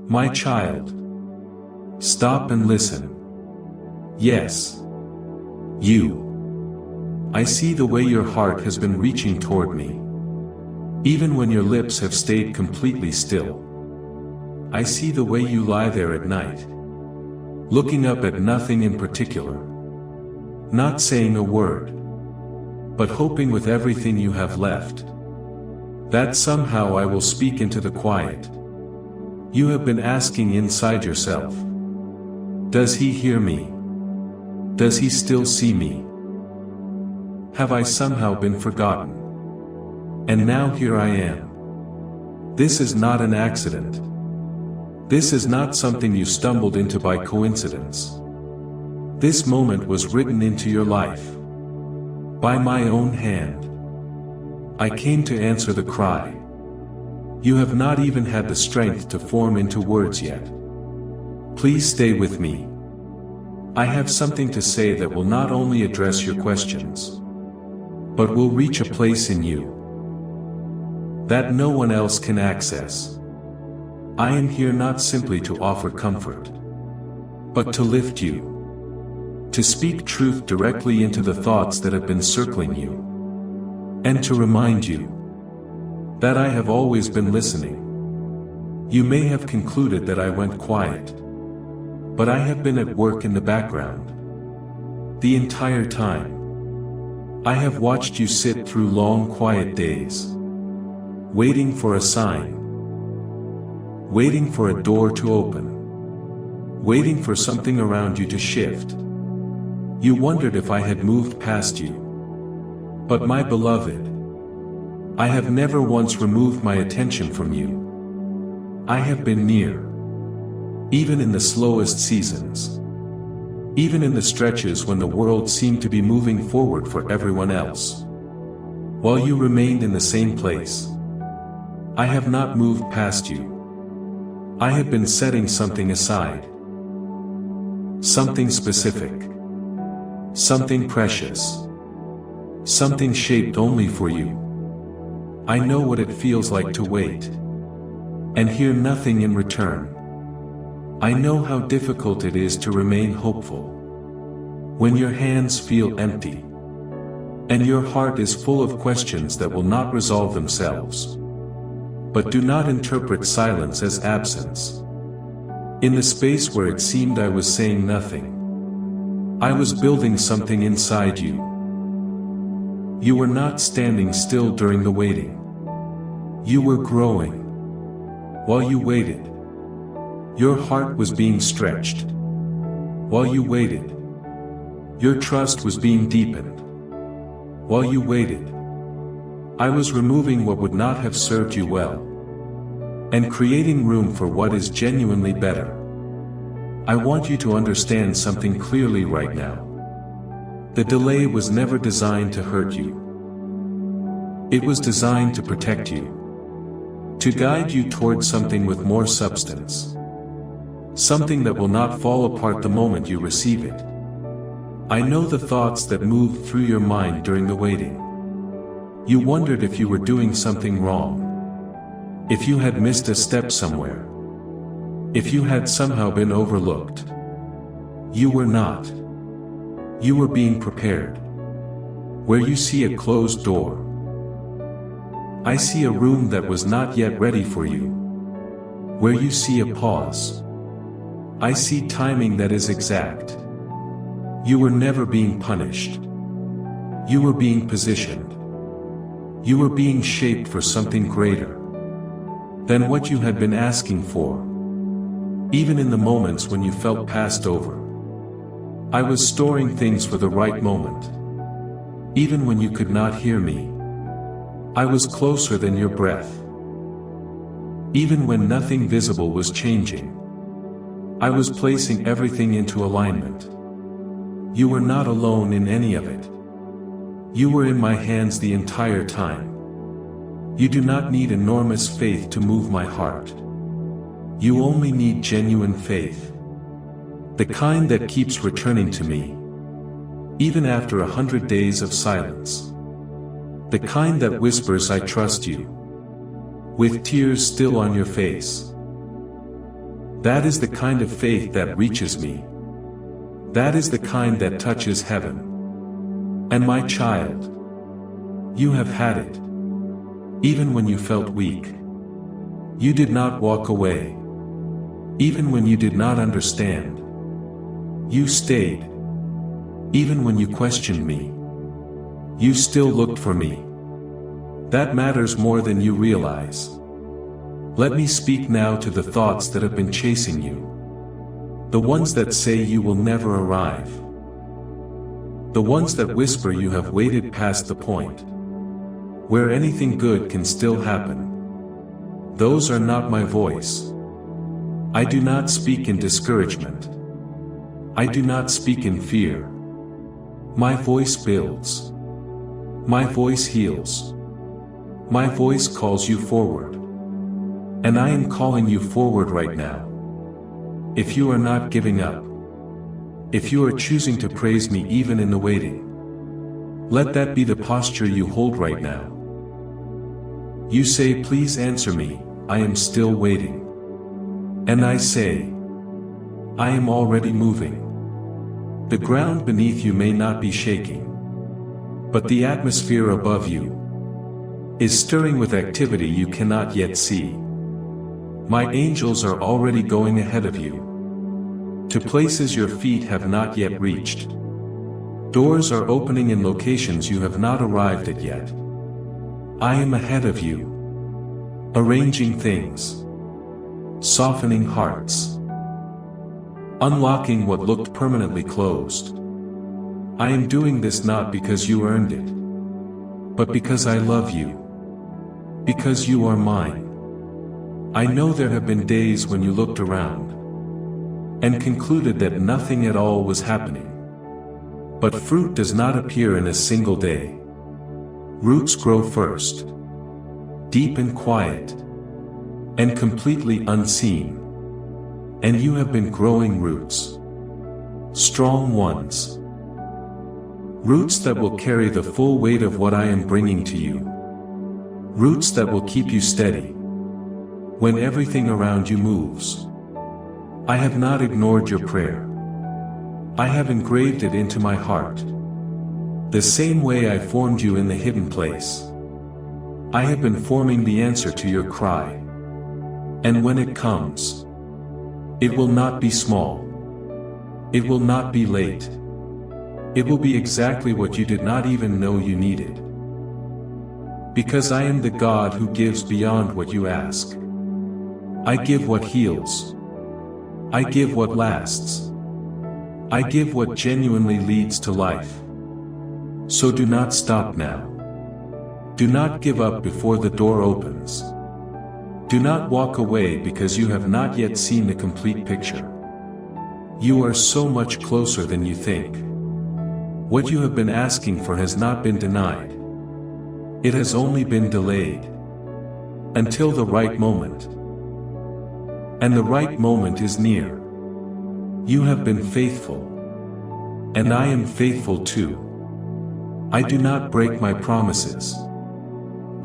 My child. Stop and listen. Yes. You. I see the way your heart has been reaching toward me. Even when your lips have stayed completely still. I see the way you lie there at night. Looking up at nothing in particular. Not saying a word. But hoping with everything you have left. That somehow I will speak into the quiet. You have been asking inside yourself. Does he hear me? Does he still see me? Have I somehow been forgotten? And now here I am. This is not an accident. This is not something you stumbled into by coincidence. This moment was written into your life. By my own hand. I came to answer the cry. You have not even had the strength to form into words yet. Please stay with me. I have something to say that will not only address your questions, but will reach a place in you that no one else can access. I am here not simply to offer comfort, but to lift you, to speak truth directly into the thoughts that have been circling you, and to remind you that I have always been listening. You may have concluded that I went quiet, but I have been at work in the background. The entire time. I have watched you sit through long quiet days. Waiting for a sign. Waiting for a door to open. Waiting for something around you to shift. You wondered if I had moved past you. But my beloved, I have never once removed my attention from you. I have been near. Even in the slowest seasons. Even in the stretches when the world seemed to be moving forward for everyone else. While you remained in the same place. I have not moved past you. I have been setting something aside. Something specific. Something precious. Something shaped only for you. I know what it feels like to wait. And hear nothing in return. I know how difficult it is to remain hopeful. When your hands feel empty. And your heart is full of questions that will not resolve themselves. But do not interpret silence as absence. In the space where it seemed I was saying nothing, I was building something inside you. You were not standing still during the waiting. You were growing. While you waited, your heart was being stretched. While you waited, your trust was being deepened. While you waited, I was removing what would not have served you well, and creating room for what is genuinely better. I want you to understand something clearly right now. The delay was never designed to hurt you. It was designed to protect you. To guide you towards something with more substance. Something that will not fall apart the moment you receive it. I know the thoughts that moved through your mind during the waiting. You wondered if you were doing something wrong. If you had missed a step somewhere. If you had somehow been overlooked. You were not. You were being prepared. Where you see a closed door, I see a room that was not yet ready for you. Where you see a pause, I see timing that is exact. You were never being punished. You were being positioned. You were being shaped for something greater than what you had been asking for. Even in the moments when you felt passed over, I was storing things for the right moment. Even when you could not hear me, I was closer than your breath. Even when nothing visible was changing, I was placing everything into alignment. You were not alone in any of it. You were in my hands the entire time. You do not need enormous faith to move my heart. You only need genuine faith. The kind that keeps returning to me, even after 100 days of silence. The kind that whispers, "I trust you," with tears still on your face. That is the kind of faith that reaches me. That is the kind that touches heaven. And my child, you have had it. Even when you felt weak, you did not walk away. Even when you did not understand, you stayed. Even when you questioned me, you still looked for me. That matters more than you realize. Let me speak now to the thoughts that have been chasing you. The ones that say you will never arrive. The ones that whisper you have waited past the point where anything good can still happen. Those are not my voice. I do not speak in discouragement. I do not speak in fear. My voice builds. My voice heals. My voice calls you forward. And I am calling you forward right now. If you are not giving up, if you are choosing to praise me even in the waiting, let that be the posture you hold right now. You say, please answer me, I am still waiting. And I say, I am already moving. The ground beneath you may not be shaking, but the atmosphere above you is stirring with activity you cannot yet see. My angels are already going ahead of you to places your feet have not yet reached. Doors are opening in locations you have not arrived at yet. I am ahead of you, arranging things, softening hearts, unlocking what looked permanently closed. I am doing this not because you earned it, but because I love you, because you are mine. I know there have been days when you looked around and concluded that nothing at all was happening. But fruit does not appear in a single day. Roots grow first, deep and quiet, and completely unseen. And you have been growing roots, strong ones. Roots that will carry the full weight of what I am bringing to you. Roots that will keep you steady when everything around you moves. I have not ignored your prayer. I have engraved it into my heart. The same way I formed you in the hidden place. I have been forming the answer to your cry. And when it comes, it will not be small. It will not be late. It will be exactly what you did not even know you needed. Because I am the God who gives beyond what you ask. I give what heals. I give what lasts. I give what genuinely leads to life. So do not stop now. Do not give up before the door opens. Do not walk away because you have not yet seen the complete picture. You are so much closer than you think. What you have been asking for has not been denied. It has only been delayed until the right moment. And the right moment is near. You have been faithful, and I am faithful too. I do not break my promises.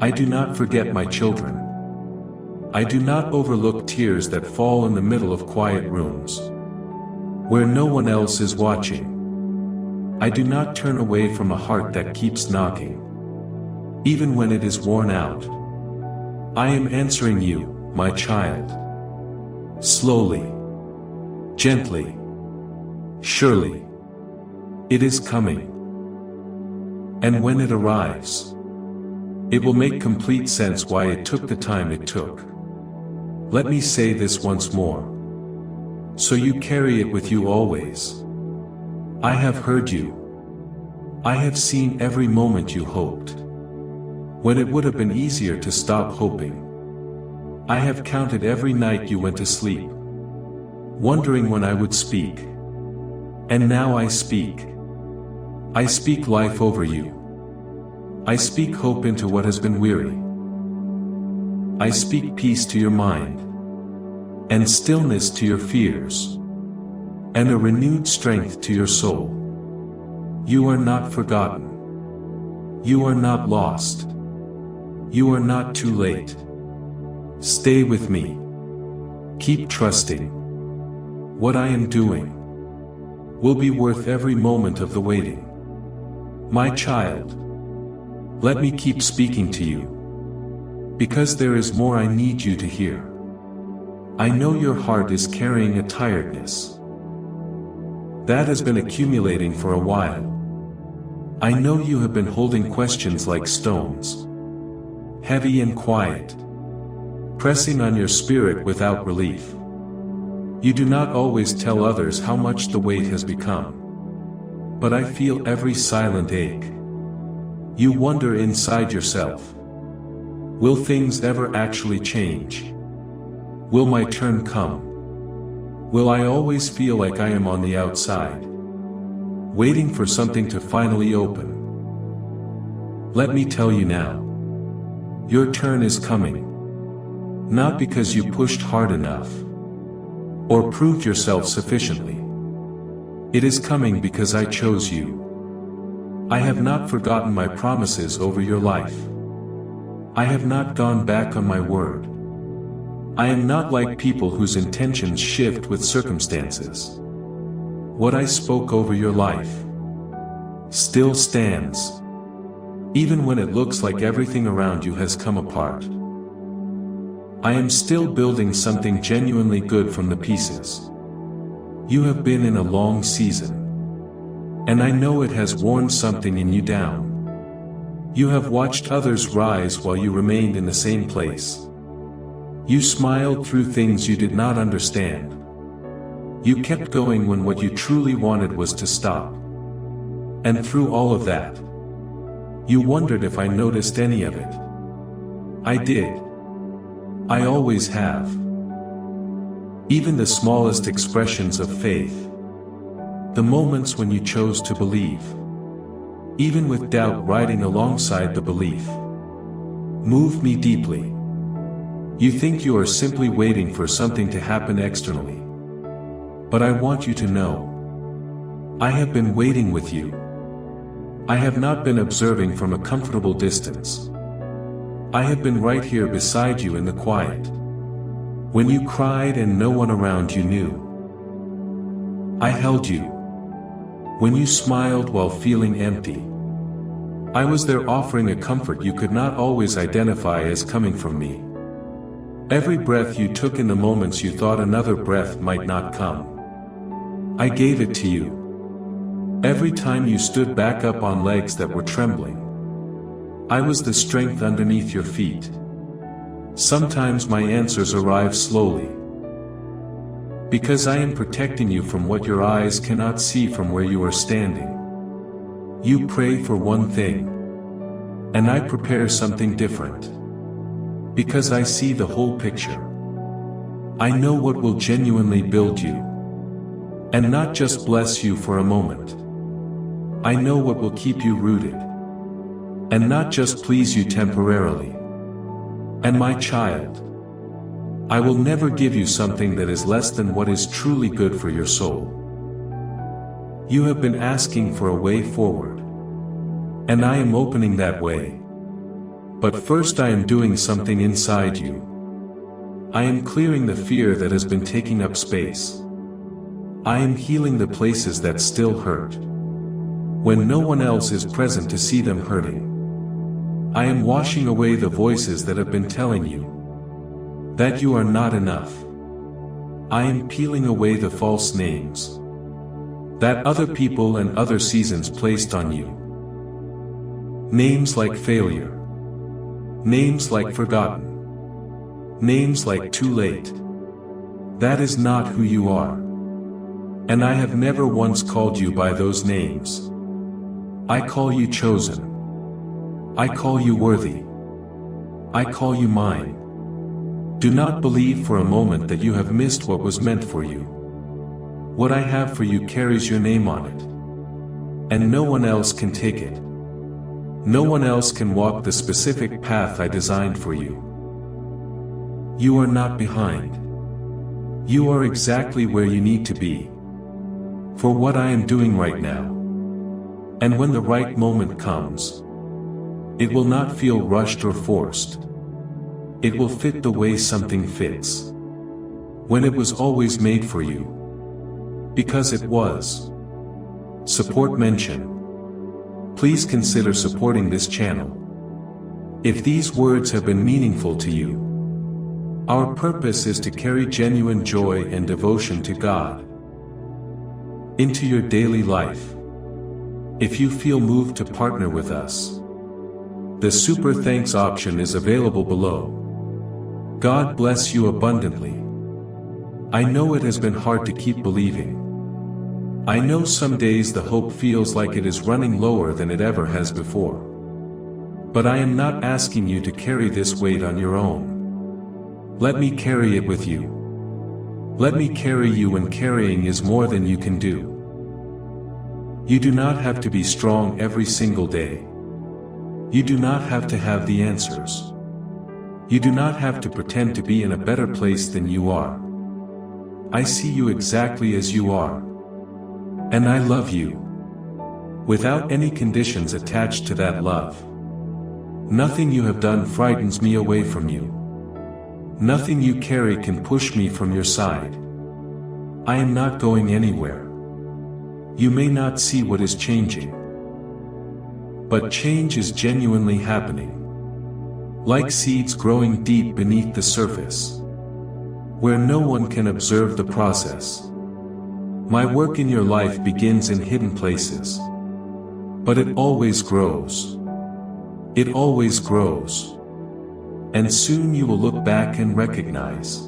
I do not forget my children. I do not overlook tears that fall in the middle of quiet rooms, where no one else is watching. I do not turn away from a heart that keeps knocking, even when it is worn out. I am answering you, my child. Slowly, gently, surely. It is coming. And when it arrives, it will make complete sense why it took the time it took. Let me say this once more, so you carry it with you always. I have heard you. I have seen every moment you hoped, when it would have been easier to stop hoping. I have counted every night you went to sleep, wondering when I would speak. And now I speak. I speak life over you. I speak hope into what has been weary. I speak peace to your mind, and stillness to your fears, and a renewed strength to your soul. You are not forgotten. You are not lost. You are not too late. Stay with me. Keep trusting. What I am doing will be worth every moment of the waiting. My child, let me keep speaking to you, because there is more I need you to hear. I know your heart is carrying a tiredness that has been accumulating for a while. I know you have been holding questions like stones, heavy and quiet, pressing on your spirit without relief. You do not always tell others how much the weight has become, but I feel every silent ache. You wonder inside yourself, will things ever actually change? Will my turn come? Will I always feel like I am on the outside, waiting for something to finally open? Let me tell you now, your turn is coming. Not because you pushed hard enough, or proved yourself sufficiently. It is coming because I chose you. I have not forgotten my promises over your life. I have not gone back on my word. I am not like people whose intentions shift with circumstances. What I spoke over your life still stands, even when it looks like everything around you has come apart. I am still building something genuinely good from the pieces. You have been in a long season, and I know it has worn something in you down. You have watched others rise while you remained in the same place. You smiled through things you did not understand. You kept going when what you truly wanted was to stop. And through all of that, you wondered if I noticed any of it. I did. I always have. Even the smallest expressions of faith. The moments when you chose to believe. Even with doubt riding alongside the belief. Moved me deeply. You think you are simply waiting for something to happen externally. But I want you to know, I have been waiting with you. I have not been observing from a comfortable distance. I have been right here beside you in the quiet. When you cried and no one around you knew. I held you. When you smiled while feeling empty. I was there offering a comfort you could not always identify as coming from me. Every breath you took in the moments you thought another breath might not come. I gave it to you. Every time you stood back up on legs that were trembling. I was the strength underneath your feet. Sometimes my answers arrive slowly. Because I am protecting you from what your eyes cannot see from where you are standing. You pray for one thing. And I prepare something different. Because I see the whole picture. I know what will genuinely build you. And not just bless you for a moment. I know what will keep you rooted. And not just please you temporarily. And my child, I will never give you something that is less than what is truly good for your soul. You have been asking for a way forward. And I am opening that way. But first I am doing something inside you. I am clearing the fear that has been taking up space. I am healing the places that still hurt. When no one else is present to see them hurting. I am washing away the voices that have been telling you that you are not enough. I am peeling away the false names that other people and other seasons placed on you. Names like failure. Names like forgotten. Names like too late. That is not who you are. And I have never once called you by those names. I call you chosen. I call you worthy. I call you mine. Do not believe for a moment that you have missed what was meant for you. What I have for you carries your name on it. And no one else can take it. No one else can walk the specific path I designed for you. You are not behind. You are exactly where you need to be. For what I am doing right now. And when the right moment comes, it will not feel rushed or forced. It will fit the way something fits. When it was always made for you. Because it was. Support mention. Please consider supporting this channel. If these words have been meaningful to you, our purpose is to carry genuine joy and devotion to God into your daily life. If you feel moved to partner with us, the Super Thanks option is available below. God bless you abundantly. I know it has been hard to keep believing. I know some days the hope feels like it is running lower than it ever has before. But I am not asking you to carry this weight on your own. Let me carry it with you. Let me carry you, and carrying is more than you can do. You do not have to be strong every single day. You do not have to have the answers. You do not have to pretend to be in a better place than you are. I see you exactly as you are. And I love you. Without any conditions attached to that love. Nothing you have done frightens me away from you. Nothing you carry can push me from your side. I am not going anywhere. You may not see what is changing, but change is genuinely happening. Like seeds growing deep beneath the surface, where no one can observe the process. My work in your life begins in hidden places, but it always grows. It always grows. And soon you will look back and recognize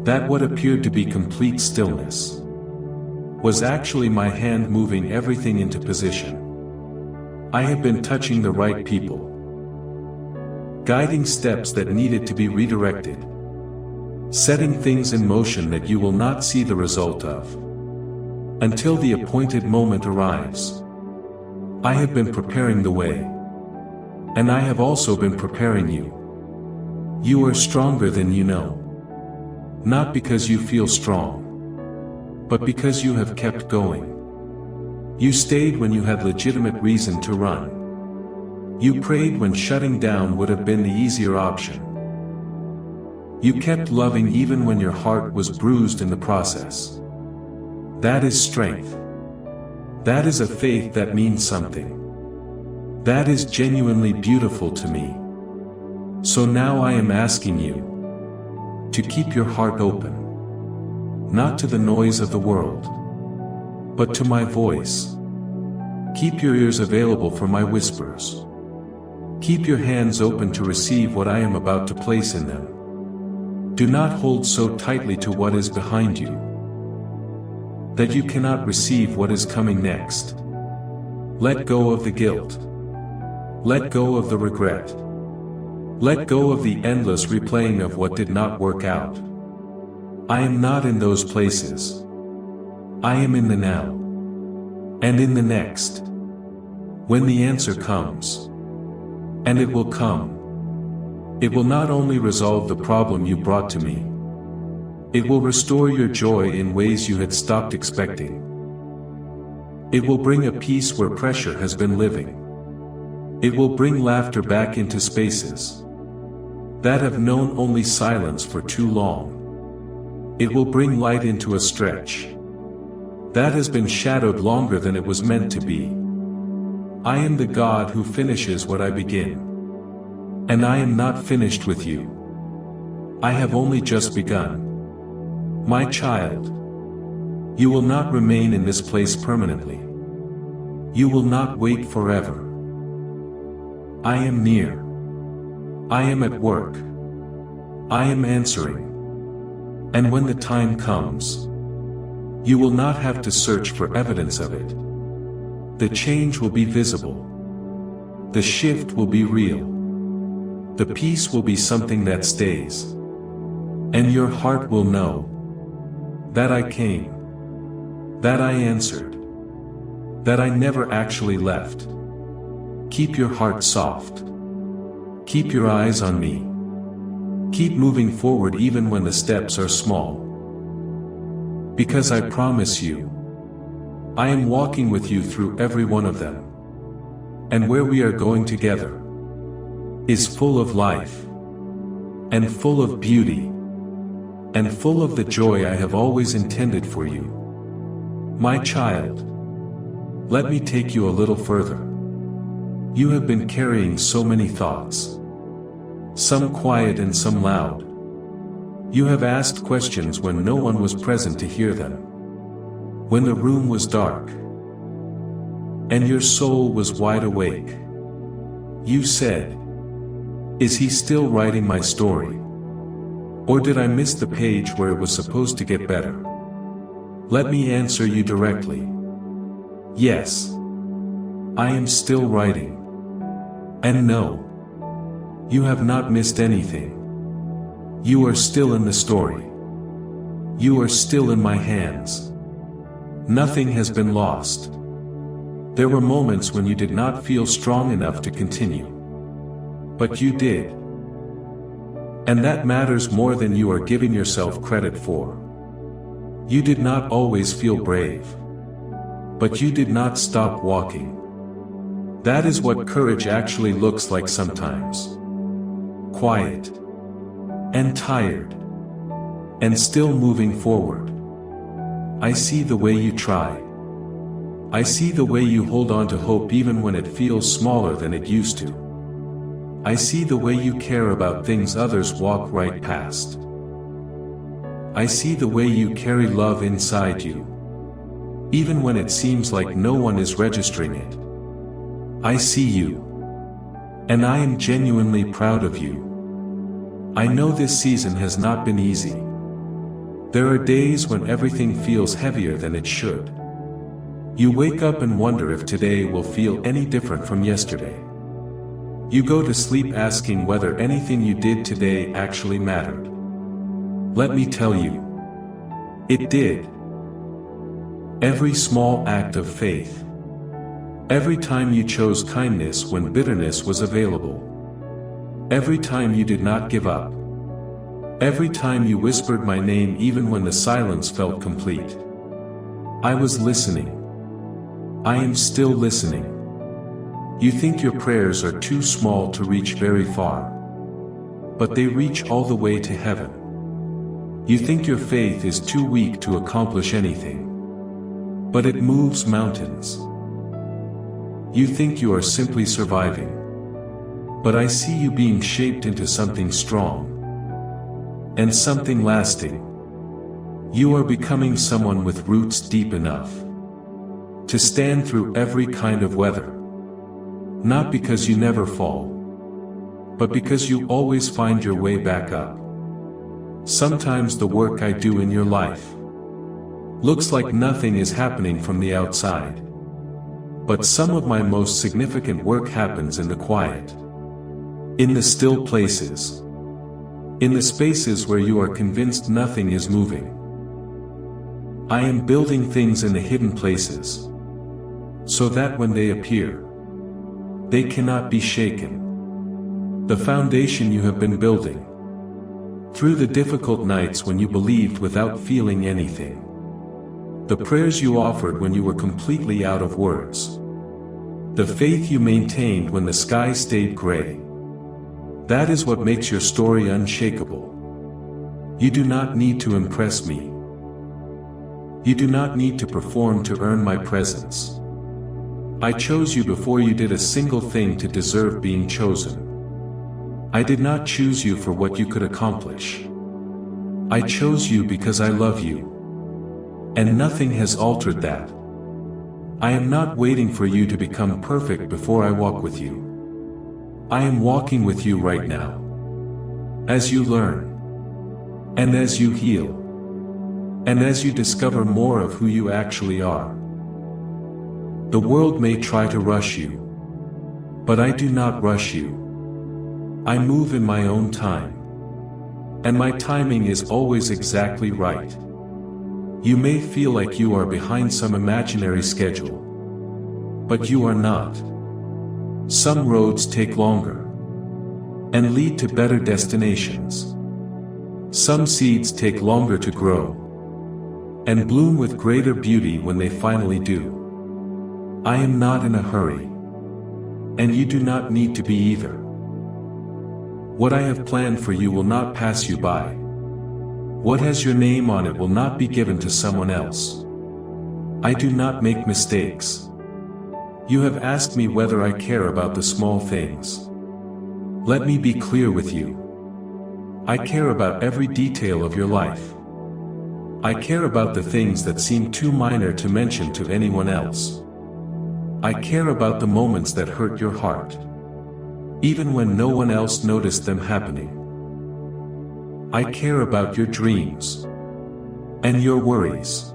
that what appeared to be complete stillness was actually my hand moving everything into position. I have been touching the right people, guiding steps that needed to be redirected, setting things in motion that you will not see the result of until the appointed moment arrives. I have been preparing the way, and I have also been preparing you. You are stronger than you know, not because you feel strong, but because you have kept going. You stayed when you had legitimate reason to run. You prayed when shutting down would have been the easier option. You kept loving even when your heart was bruised in the process. That is strength. That is a faith that means something. That is genuinely beautiful to me. So now I am asking you to keep your heart open. Not to the noise of the world, but to my voice. Keep your ears available for my whispers. Keep your hands open to receive what I am about to place in them. Do not hold so tightly to what is behind you that you cannot receive what is coming next. Let go of the guilt. Let go of the regret. Let go of the endless replaying of what did not work out. I am not in those places. I am in the now. And in the next. When the answer comes. And it will come. It will not only resolve the problem you brought to me. It will restore your joy in ways you had stopped expecting. It will bring a peace where pressure has been living. It will bring laughter back into spaces that have known only silence for too long. It will bring light into a stretch that has been shadowed longer than it was meant to be. I am the God who finishes what I begin. And I am not finished with you. I have only just begun. My child, you will not remain in this place permanently. You will not wait forever. I am near. I am at work. I am answering. And when the time comes, you will not have to search for evidence of it. The change will be visible. The shift will be real. The peace will be something that stays. And your heart will know that I came, that I answered, that I never actually left. Keep your heart soft. Keep your eyes on me. Keep moving forward even when the steps are small. Because I promise you, I am walking with you through every one of them. And where we are going together is full of life, and full of beauty, and full of the joy I have always intended for you. My child, let me take you a little further. You have been carrying so many thoughts. Some quiet and some loud. You have asked questions when no one was present to hear them. When the room was dark, and your soul was wide awake. You said, "Is he still writing my story? Or did I miss the page where it was supposed to get better?" Let me answer you directly. Yes, I am still writing. And no, you have not missed anything. You are still in the story. You are still in my hands. Nothing has been lost. There were moments when you did not feel strong enough to continue. But you did. And that matters more than you are giving yourself credit for. You did not always feel brave. But you did not stop walking. That is what courage actually looks like sometimes. Quiet. And tired. And still moving forward. I see the way you try. I see the way you hold on to hope even when it feels smaller than it used to. I see the way you care about things others walk right past. I see the way you carry love inside you, even when it seems like no one is registering it. I see you. And I am genuinely proud of you. I know this season has not been easy. There are days when everything feels heavier than it should. You wake up and wonder if today will feel any different from yesterday. You go to sleep asking whether anything you did today actually mattered. Let me tell you, it did. Every small act of faith. Every time you chose kindness when bitterness was available. Every time you did not give up. Every time you whispered my name even when the silence felt complete. I was listening. I am still listening. You think your prayers are too small to reach very far. But they reach all the way to heaven. You think your faith is too weak to accomplish anything. But it moves mountains. You think you are simply surviving. But I see you being shaped into something strong. And something lasting. You are becoming someone with roots deep enough to stand through every kind of weather. Not because you never fall, but because you always find your way back up. Sometimes the work I do in your life looks like nothing is happening from the outside. But some of my most significant work happens in the quiet. In the still places. In the spaces where you are convinced nothing is moving. I am building things in the hidden places, so that when they appear, they cannot be shaken. The foundation you have been building, through the difficult nights when you believed without feeling anything. The prayers you offered when you were completely out of words. The faith you maintained when the sky stayed gray. That is what makes your story unshakable. You do not need to impress me. You do not need to perform to earn my presence. I chose you before you did a single thing to deserve being chosen. I did not choose you for what you could accomplish. I chose you because I love you. And nothing has altered that. I am not waiting for you to become perfect before I walk with you. I am walking with you right now. As you learn. And as you heal. And as you discover more of who you actually are. The world may try to rush you. But I do not rush you. I move in my own time. And my timing is always exactly right. You may feel like you are behind some imaginary schedule. But you are not. Some roads take longer. And lead to better destinations. Some seeds take longer to grow. And bloom with greater beauty when they finally do. I am not in a hurry. And you do not need to be either. What I have planned for you will not pass you by. What has your name on it will not be given to someone else. I do not make mistakes. You have asked me whether I care about the small things. Let me be clear with you. I care about every detail of your life. I care about the things that seem too minor to mention to anyone else. I care about the moments that hurt your heart, even when no one else noticed them happening. I care about your dreams, and your worries,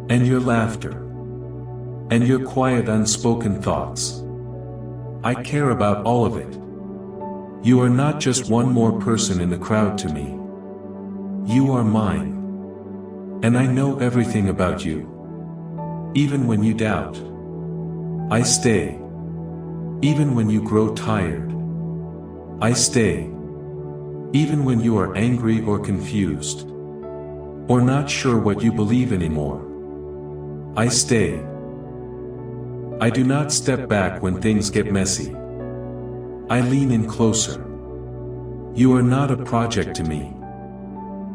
and your laughter, and your quiet unspoken thoughts. I care about all of it. You are not just one more person in the crowd to me. You are mine. And I know everything about you. Even when you doubt, I stay. Even when you grow tired, I stay. Even when you are angry or confused, or not sure what you believe anymore, I stay. I do not step back when things get messy. I lean in closer. You are not a project to me.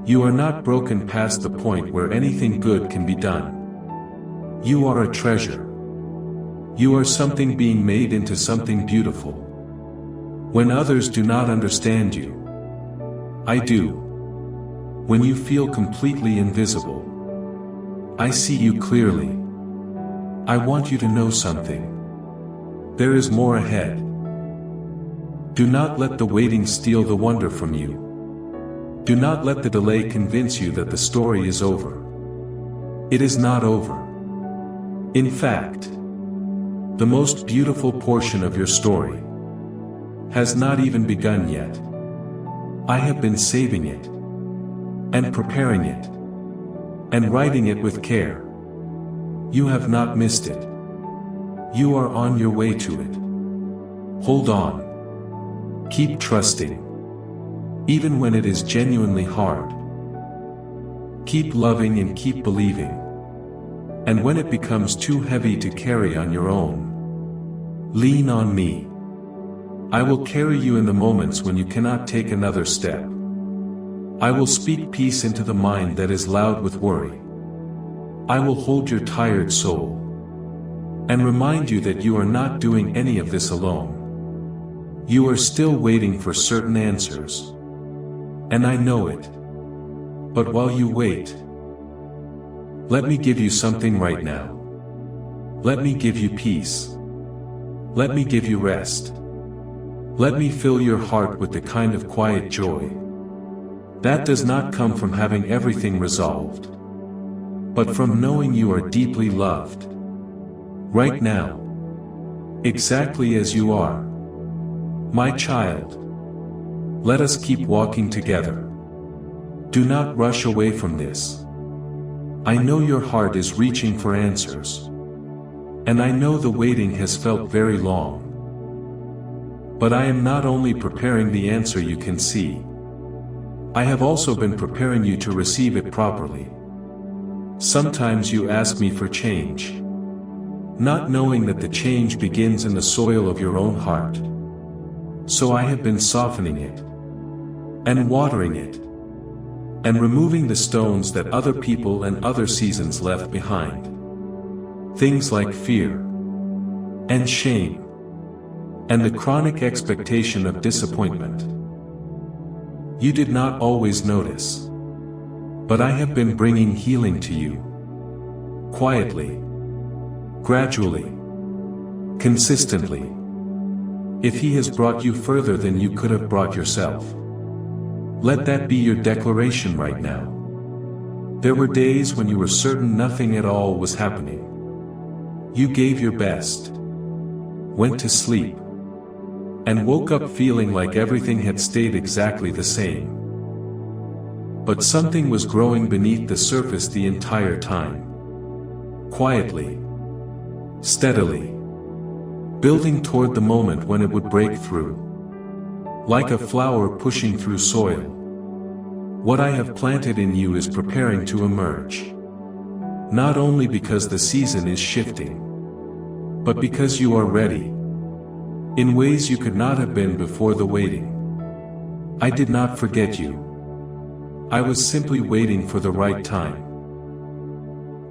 You are not broken past the point where anything good can be done. You are a treasure. You are something being made into something beautiful. When others do not understand you, I do. When you feel completely invisible, I see you clearly. I want you to know something. There is more ahead. Do not let the waiting steal the wonder from you. Do not let the delay convince you that the story is over. It is not over. In fact, the most beautiful portion of your story has not even begun yet. I have been saving it, and preparing it, and writing it with care. You have not missed it. You are on your way to it. Hold on. Keep trusting, even when it is genuinely hard. Keep loving and keep believing. And when it becomes too heavy to carry on your own, lean on me. I will carry you in the moments when you cannot take another step. I will speak peace into the mind that is loud with worry. I will hold your tired soul, and remind you that you are not doing any of this alone. You are still waiting for certain answers. And I know it. But while you wait, let me give you something right now. Let me give you peace. Let me give you rest. Let me fill your heart with the kind of quiet joy that does not come from having everything resolved, but from knowing you are deeply loved. Right now. Exactly as you are. My child. Let us keep walking together. Do not rush away from this. I know your heart is reaching for answers. And I know the waiting has felt very long. But I am not only preparing the answer you can see. I have also been preparing you to receive it properly. Sometimes you ask me for change, not knowing that the change begins in the soil of your own heart. So I have been softening it, and watering it, and removing the stones that other people and other seasons left behind. Things like fear, and shame, and the chronic expectation of disappointment. You did not always notice, but I have been bringing healing to you. Quietly, gradually, consistently. If He has brought you further than you could have brought yourself, let that be your declaration right now. There were days when you were certain nothing at all was happening. You gave your best, went to sleep, and woke up feeling like everything had stayed exactly the same. But something was growing beneath the surface the entire time. Quietly, steadily, building toward the moment when it would break through. Like a flower pushing through soil. What I have planted in you is preparing to emerge. Not only because the season is shifting, but because you are ready. In ways you could not have been before the waiting. I did not forget you. I was simply waiting for the right time.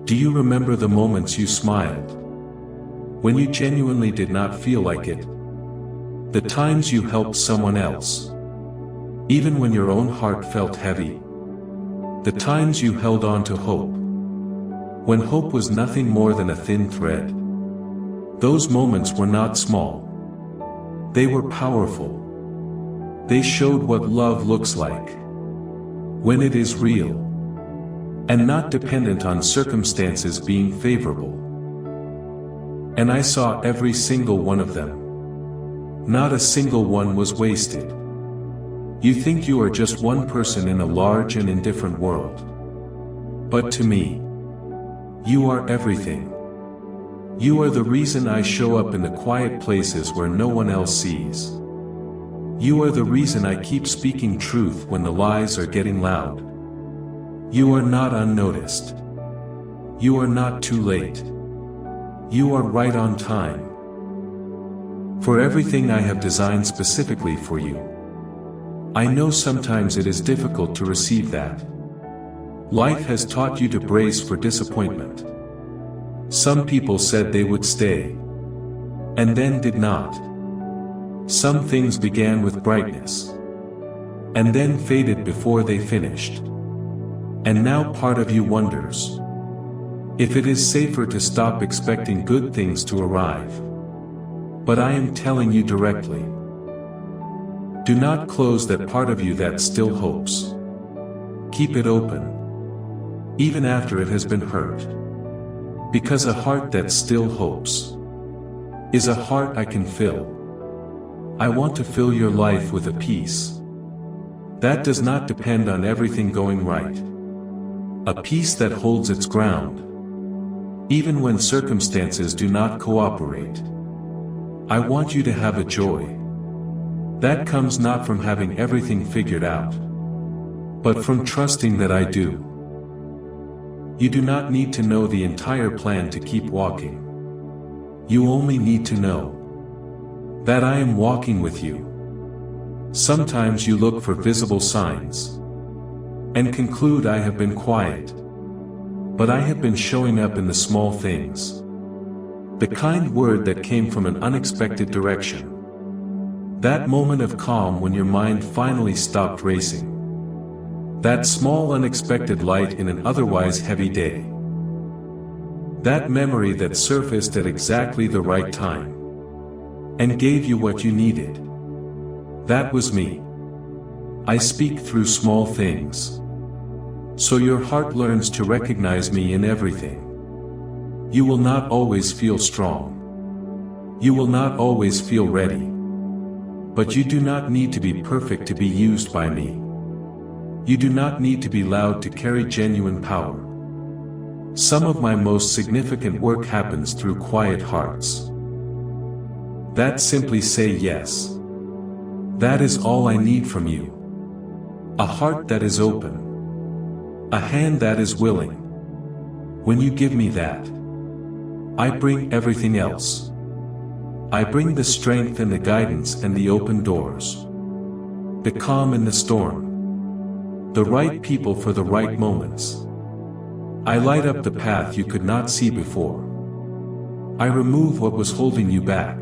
Do you remember the moments you smiled? When you genuinely did not feel like it? The times you helped someone else? Even when your own heart felt heavy? The times you held on to hope? When hope was nothing more than a thin thread? Those moments were not small. They were powerful. They showed what love looks like. When it is real. And not dependent on circumstances being favorable. And I saw every single one of them. Not a single one was wasted. You think you are just one person in a large and indifferent world. But to me, you are everything. You are the reason I show up in the quiet places where no one else sees. You are the reason I keep speaking truth when the lies are getting loud. You are not unnoticed. You are not too late. You are right on time. For everything I have designed specifically for you. I know sometimes it is difficult to receive that. Life has taught you to brace for disappointment. Some people said they would stay. And then did not. Some things began with brightness. And then faded before they finished. And now part of you wonders if it is safer to stop expecting good things to arrive. But I am telling you directly. Do not close that part of you that still hopes. Keep it open. Even after it has been hurt. Because a heart that still hopes is a heart I can fill. I want to fill your life with a peace that does not depend on everything going right. A peace that holds its ground, even when circumstances do not cooperate. I want you to have a joy that comes not from having everything figured out, but from trusting that I do. You do not need to know the entire plan to keep walking. You only need to know that I am walking with you. Sometimes you look for visible signs and conclude I have been quiet. But I have been showing up in the small things. The kind word that came from an unexpected direction. That moment of calm when your mind finally stopped racing. That small unexpected light in an otherwise heavy day. That memory that surfaced at exactly the right time and gave you what you needed. That was me. I speak through small things. So your heart learns to recognize me in everything. You will not always feel strong. You will not always feel ready. But you do not need to be perfect to be used by me. You do not need to be loud to carry genuine power. Some of my most significant work happens through quiet hearts that simply say yes. That is all I need from you. A heart that is open. A hand that is willing. When you give me that, I bring everything else. I bring the strength and the guidance and the open doors. The calm in the storm. The right people for the right moments. I light up the path you could not see before. I remove what was holding you back.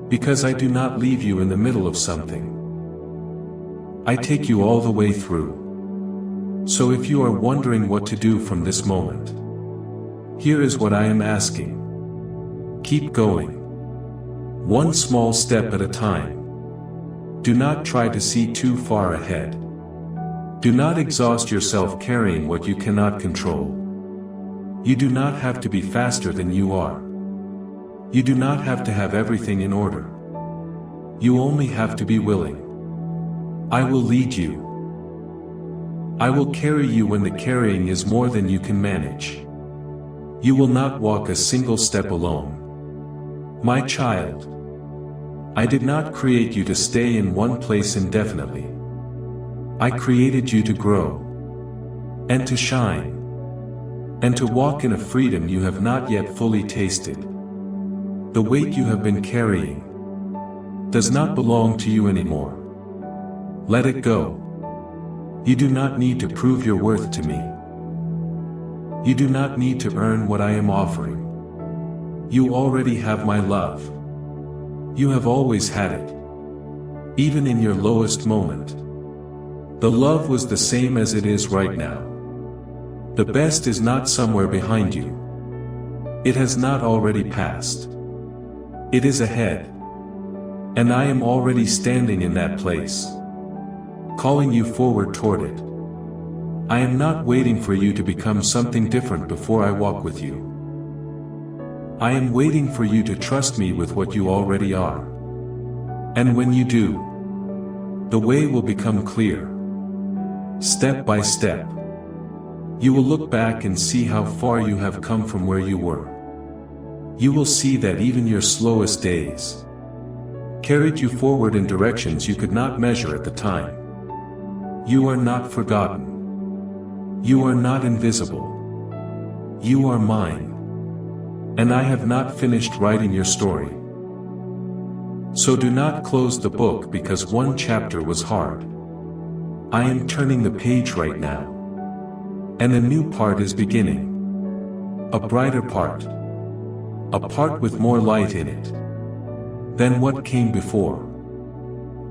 Because I do not leave you in the middle of something. I take you all the way through. So if you are wondering what to do from this moment, here is what I am asking. Keep going. One small step at a time. Do not try to see too far ahead. Do not exhaust yourself carrying what you cannot control. You do not have to be faster than you are. You do not have to have everything in order. You only have to be willing. I will lead you. I will carry you when the carrying is more than you can manage. You will not walk a single step alone. My child, I did not create you to stay in one place indefinitely. I created you to grow, and to shine, and to walk in a freedom you have not yet fully tasted. The weight you have been carrying does not belong to you anymore. Let it go. You do not need to prove your worth to me. You do not need to earn what I am offering. You already have my love. You have always had it. Even in your lowest moment. The love was the same as it is right now. The best is not somewhere behind you. It has not already passed. It is ahead. And I am already standing in that place, calling you forward toward it. I am not waiting for you to become something different before I walk with you. I am waiting for you to trust me with what you already are. And when you do, the way will become clear. Step by step. You will look back and see how far you have come from where you were. You will see that even your slowest days carried you forward in directions you could not measure at the time. You are not forgotten. You are not invisible. You are mine. And I have not finished writing your story. So do not close the book because one chapter was hard. I am turning the page right now. And a new part is beginning. A brighter part. A part with more light in it than what came before.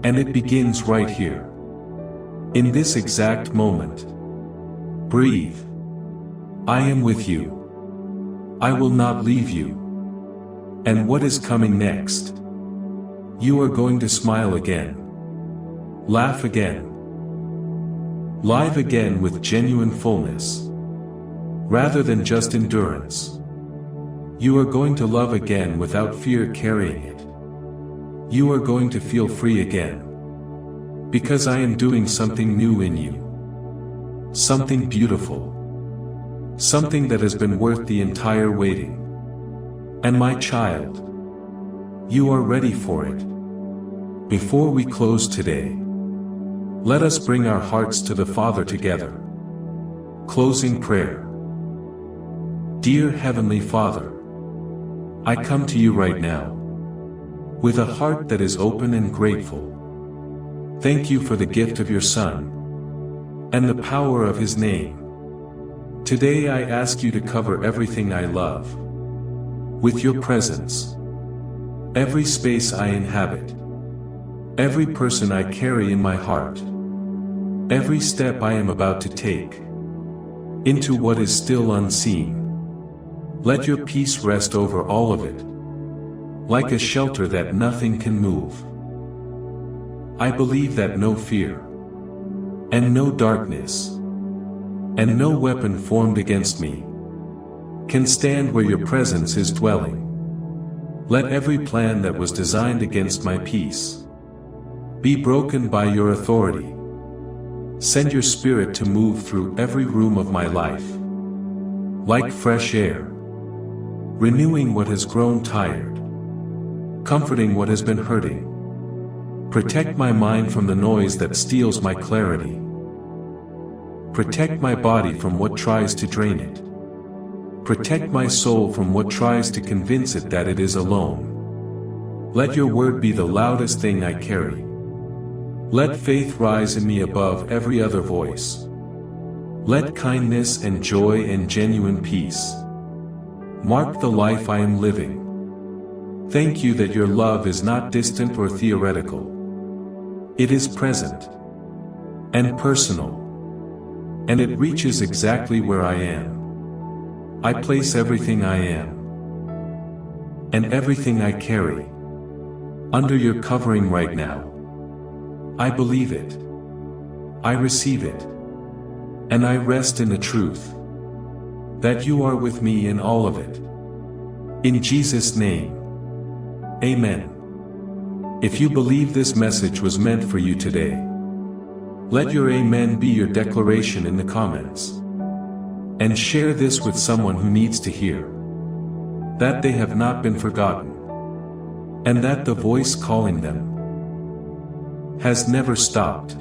And it begins right here. In this exact moment. Breathe. I am with you. I will not leave you. And what is coming next? You are going to smile again. Laugh again. Live again with genuine fullness. Rather than just endurance. You are going to love again without fear carrying it. You are going to feel free again. Because I am doing something new in you. Something beautiful. Something that has been worth the entire waiting. And my child, you are ready for it. Before we close today, let us bring our hearts to the Father together. Closing prayer. Dear Heavenly Father, I come to you right now, with a heart that is open and grateful. Thank you for the gift of your Son, and the power of His name. Today I ask you to cover everything I love with your presence. Every space I inhabit. Every person I carry in my heart. Every step I am about to take into what is still unseen. Let your peace rest over all of it, like a shelter that nothing can move. I believe that no fear, and no darkness, and no weapon formed against me can stand where your presence is dwelling. Let every plan that was designed against my peace be broken by your authority. Send your Spirit to move through every room of my life, like fresh air, renewing what has grown tired, comforting what has been hurting. Protect my mind from the noise that steals my clarity. Protect my body from what tries to drain it. Protect my soul from what tries to convince it that it is alone. Let your word be the loudest thing I carry. Let faith rise in me above every other voice. Let kindness and joy and genuine peace mark the life I am living. Thank you that your love is not distant or theoretical. It is present and personal, and it reaches exactly where I am. I place everything I am and everything I carry under your covering right now. I believe it. I receive it. And I rest in the truth that you are with me in all of it. In Jesus' name. Amen. If you believe this message was meant for you today, let your amen be your declaration in the comments. And share this with someone who needs to hear that they have not been forgotten, and that the voice calling them has never stopped.